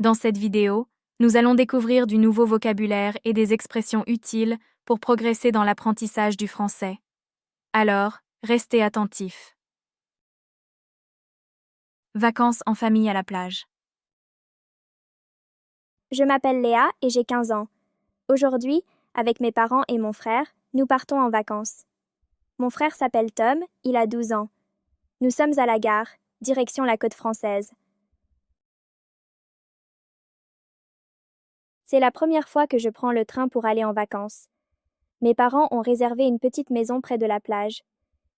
Dans cette vidéo, nous allons découvrir du nouveau vocabulaire et des expressions utiles pour progresser dans l'apprentissage du français. Alors, restez attentifs. Vacances en famille à la plage. Je m'appelle Léa et j'ai 15 ans. Aujourd'hui, avec mes parents et mon frère, nous partons en vacances. Mon frère s'appelle Tom, il a 12 ans. Nous sommes à la gare, direction la côte française. C'est la première fois que je prends le train pour aller en vacances. Mes parents ont réservé une petite maison près de la plage.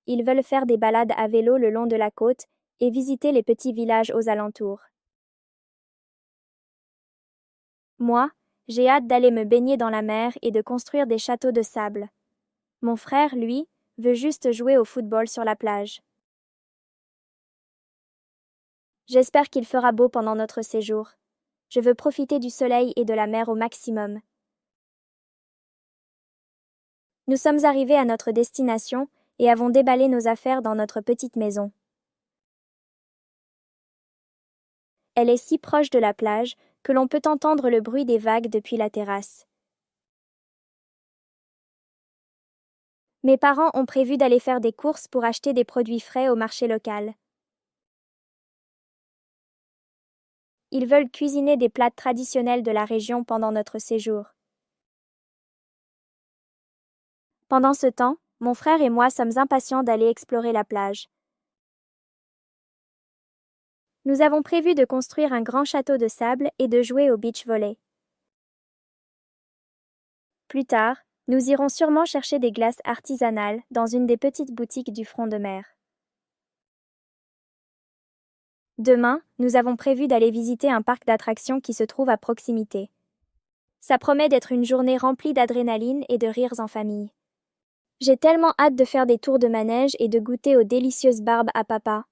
Ils veulent faire des balades à vélo le long de la côte et visiter les petits villages aux alentours. Moi, j'ai hâte d'aller me baigner dans la mer et de construire des châteaux de sable. Mon frère, lui, veut juste jouer au football sur la plage. J'espère qu'il fera beau pendant notre séjour. Je veux profiter du soleil et de la mer au maximum. Nous sommes arrivés à notre destination et avons déballé nos affaires dans notre petite maison. Elle est si proche de la plage que l'on peut entendre le bruit des vagues depuis la terrasse. Mes parents ont prévu d'aller faire des courses pour acheter des produits frais au marché local. Ils veulent cuisiner des plats traditionnels de la région pendant notre séjour. Pendant ce temps, mon frère et moi sommes impatients d'aller explorer la plage. Nous avons prévu de construire un grand château de sable et de jouer au beach volley. Plus tard, nous irons sûrement chercher des glaces artisanales dans une des petites boutiques du front de mer. Demain, nous avons prévu d'aller visiter un parc d'attractions qui se trouve à proximité. Ça promet d'être une journée remplie d'adrénaline et de rires en famille. J'ai tellement hâte de faire des tours de manège et de goûter aux délicieuses barbes à papa.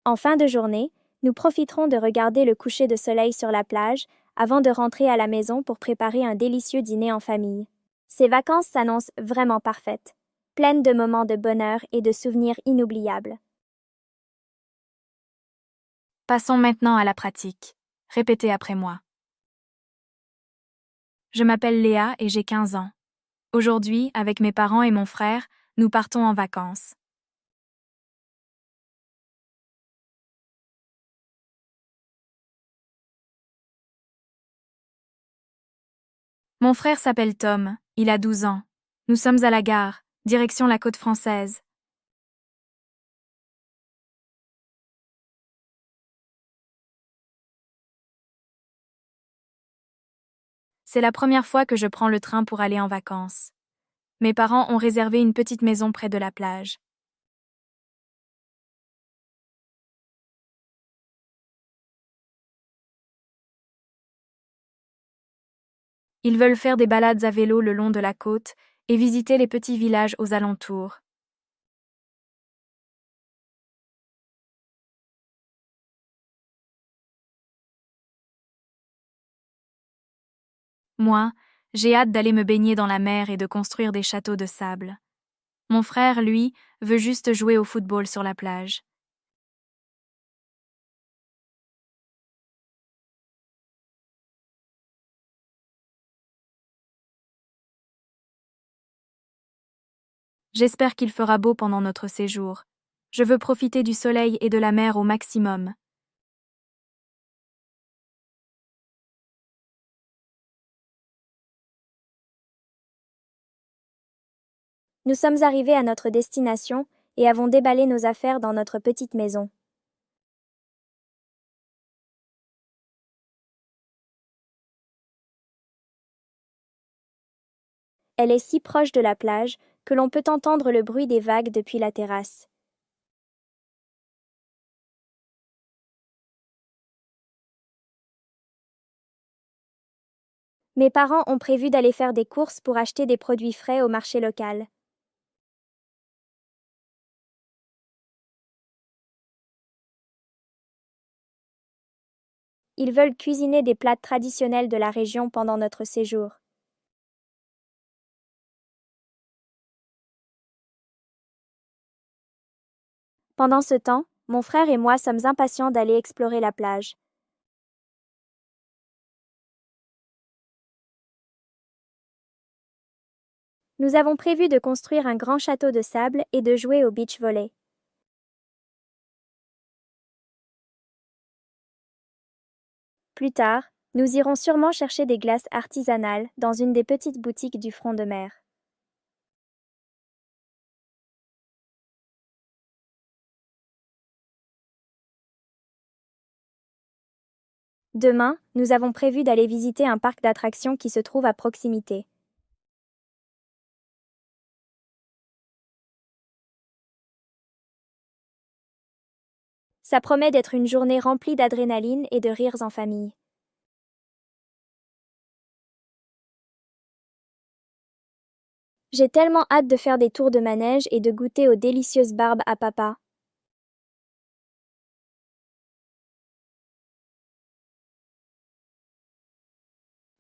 En fin de journée, nous profiterons de regarder le coucher de soleil sur la plage avant de rentrer à la maison pour préparer un délicieux dîner en famille. Ces vacances s'annoncent vraiment parfaites, pleines de moments de bonheur et de souvenirs inoubliables. Passons maintenant à la pratique. Répétez après moi. Je m'appelle Léa et j'ai 15 ans. Aujourd'hui, avec mes parents et mon frère, nous partons en vacances. Mon frère s'appelle Tom, il a 12 ans. Nous sommes à la gare, direction la côte française. C'est la première fois que je prends le train pour aller en vacances. Mes parents ont réservé une petite maison près de la plage. Ils veulent faire des balades à vélo le long de la côte et visiter les petits villages aux alentours. Moi, j'ai hâte d'aller me baigner dans la mer et de construire des châteaux de sable. Mon frère, lui, veut juste jouer au football sur la plage. J'espère qu'il fera beau pendant notre séjour. Je veux profiter du soleil et de la mer au maximum. Nous sommes arrivés à notre destination et avons déballé nos affaires dans notre petite maison. Elle est si proche de la plage que l'on peut entendre le bruit des vagues depuis la terrasse. Mes parents ont prévu d'aller faire des courses pour acheter des produits frais au marché local. Ils veulent cuisiner des plats traditionnels de la région pendant notre séjour. Pendant ce temps, mon frère et moi sommes impatients d'aller explorer la plage. Nous avons prévu de construire un grand château de sable et de jouer au beach volley. Plus tard, nous irons sûrement chercher des glaces artisanales dans une des petites boutiques du front de mer. Demain, nous avons prévu d'aller visiter un parc d'attractions qui se trouve à proximité. Ça promet d'être une journée remplie d'adrénaline et de rires en famille. J'ai tellement hâte de faire des tours de manège et de goûter aux délicieuses barbes à papa.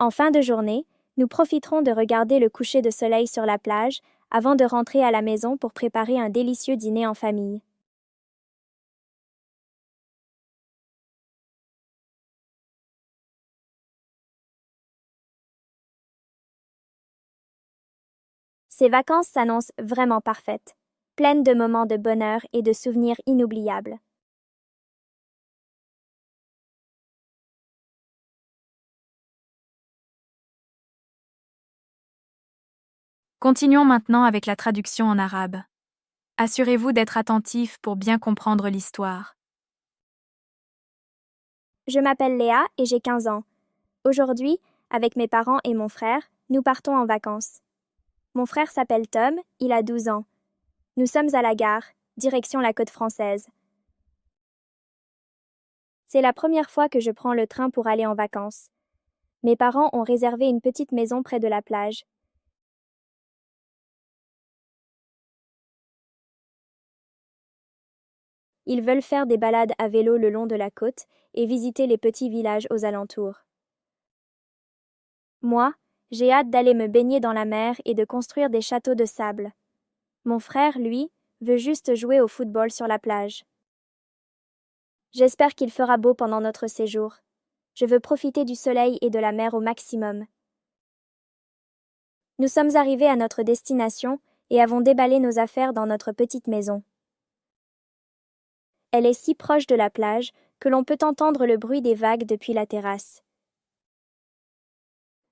En fin de journée, nous profiterons de regarder le coucher de soleil sur la plage avant de rentrer à la maison pour préparer un délicieux dîner en famille. Ces vacances s'annoncent vraiment parfaites, pleines de moments de bonheur et de souvenirs inoubliables. Continuons maintenant avec la traduction en arabe. Assurez-vous d'être attentif pour bien comprendre l'histoire. Je m'appelle Léa et j'ai 15 ans. Aujourd'hui, avec mes parents et mon frère, nous partons en vacances. Mon frère s'appelle Tom, il a 12 ans. Nous sommes à la gare, direction la côte française. C'est la première fois que je prends le train pour aller en vacances. Mes parents ont réservé une petite maison près de la plage. Ils veulent faire des balades à vélo le long de la côte et visiter les petits villages aux alentours. Moi, j'ai hâte d'aller me baigner dans la mer et de construire des châteaux de sable. Mon frère, lui, veut juste jouer au football sur la plage. J'espère qu'il fera beau pendant notre séjour. Je veux profiter du soleil et de la mer au maximum. Nous sommes arrivés à notre destination et avons déballé nos affaires dans notre petite maison. Elle est si proche de la plage que l'on peut entendre le bruit des vagues depuis la terrasse.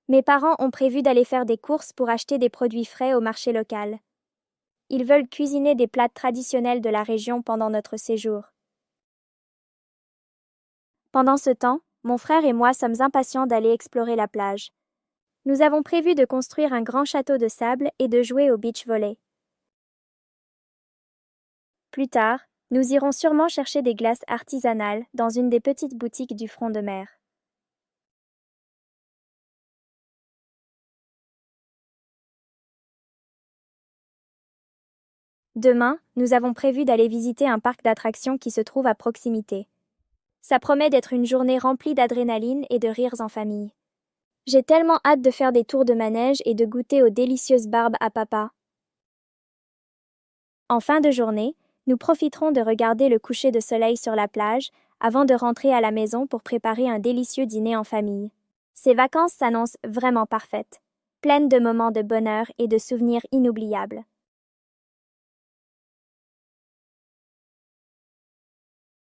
Mes parents ont prévu d'aller faire des courses pour acheter des produits frais au marché local. Ils veulent cuisiner des plats traditionnels de la région pendant notre séjour. Pendant ce temps, mon frère et moi sommes impatients d'aller explorer la plage. Nous avons prévu de construire un grand château de sable et de jouer au beach volley. Plus tard, nous irons sûrement chercher des glaces artisanales dans une des petites boutiques du front de mer. Demain, nous avons prévu d'aller visiter un parc d'attractions qui se trouve à proximité. Ça promet d'être une journée remplie d'adrénaline et de rires en famille. J'ai tellement hâte de faire des tours de manège et de goûter aux délicieuses barbes à papa. En fin de journée, nous profiterons de regarder le coucher de soleil sur la plage avant de rentrer à la maison pour préparer un délicieux dîner en famille. Ces vacances s'annoncent vraiment parfaites, pleines de moments de bonheur et de souvenirs inoubliables.